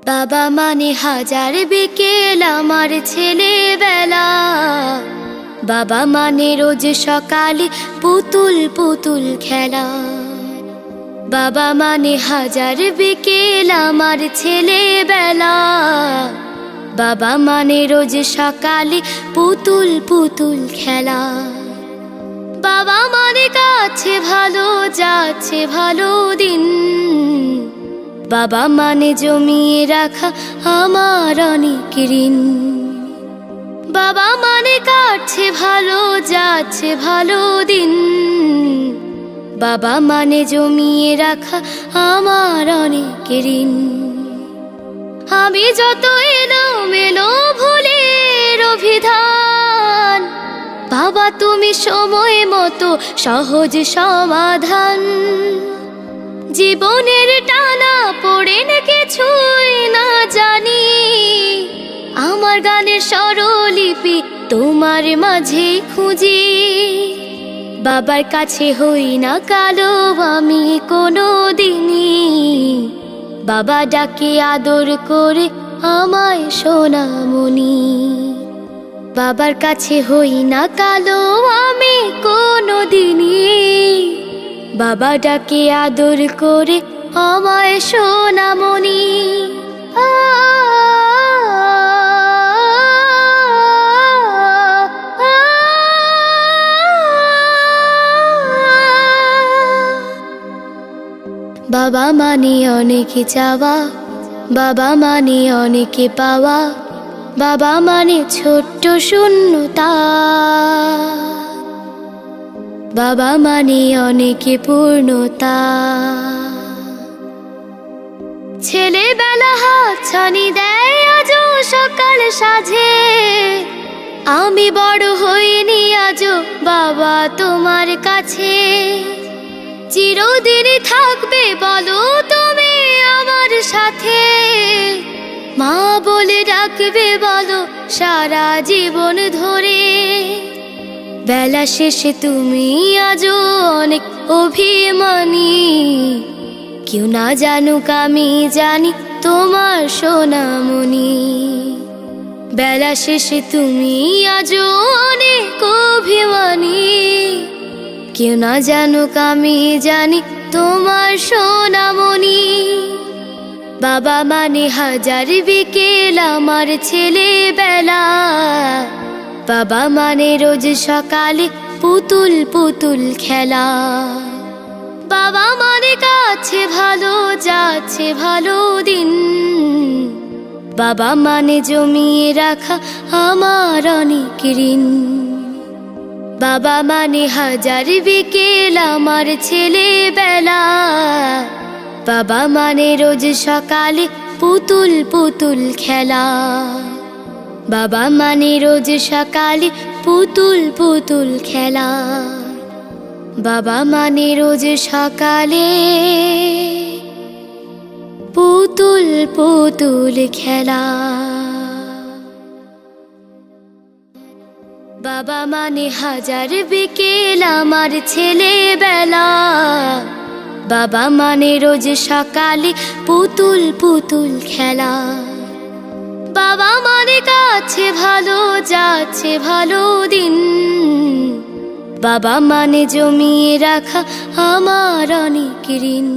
বাবা মানে হাজার বিকেল আমার ছেলেবেলা। বাবা মানে রোজ সকালে পুতুল পুতুল খেলা। বাবা মানে হাজার বিকেল আমার ছেলেবেলা। বাবা মানে রোজ সকালে পুতুল পুতুল খেলা। বাবা মানে কাছে ভালো যাচ্ছে ভালো দিন। বাবা মানে জমিয়ে রাখা আমার অনেক ঋণ। বাবা মানে কাটছে ভালো যাচ্ছে ভালো দিন। বাবা মানে জমিয়ে রাখা আমার অনেক ঋণ। আমি যত এলোমেলো ভুলের অভিধান, বাবা তুমি সময় মতো সহজ সমাধান। জীবনের টানা পড়ে না কিছুই না জানি, আমার গানের স্বরলিপি তোমার মাঝে খুঁজি। বাবার কাছে হই না কালো আমি কোনো দিনই, বাবা ডাকে আদর করে আমায় সোনামণি। বাবার কাছে হই না কালো আমি কোনো দিনই, বাবা ডাকে আদর করে আমায় সোনামণি। বাবা মানে অনেক চাওয়া, বাবা মানে অনেক পাওয়া। বাবা মানে ছোট্ট শূন্যতা, বাবা মানে অনেক পূর্ণতা। ছেলেবেলা হাত ছানি দেয় আজও সকাল সাজে। আমি বড় হইনি আজও বাবা তোমার কাছে। চিরদিনই থাকবে বলো তুমি আমার সাথে, মা বলে ডাকবে বলো সারা জীবন ধরে। বেলা শেষে তুমি আজও অনেক অভিমানী, কেউ না জানুক আমি জানি তোমার সোনামণি। বেলা শেষে তুমি আজও অনেক অভিমানী, কেউ না জানুক আমি জানি তোমার সোনামণি। বাবা মানে হাজার বিকেল আমার ছেলেবেলা। বাবা মানে রোজ সকালে পুতুল পুতুল খেলা। বাবা মানে কাছে ভালো যাচ্ছে ভালো দিন। বাবা মানে জমিয়ে রাখা আমার অনেক ঋণ। বাবা মানে হাজার বিকেল আমার ছেলেবেলা। বাবা মানে রোজ সকালে পুতুল পুতুল খেলা। বাবা মানে রোজ সকালে পুতুল পুতুল খেলা। বাবা মানে রোজ সকালে পুতুল পুতুল খেলা। বাবা মানে হাজার বিকেল আমার ছেলেবেলা। বাবা মানে রোজ সকালে পুতুল পুতুল খেলা। বাবা মানে কাছে ভালো যাচ্ছে ভালো দিন। বাবা মানে জমিয়ে রাখা আমার অনেক ঋণ।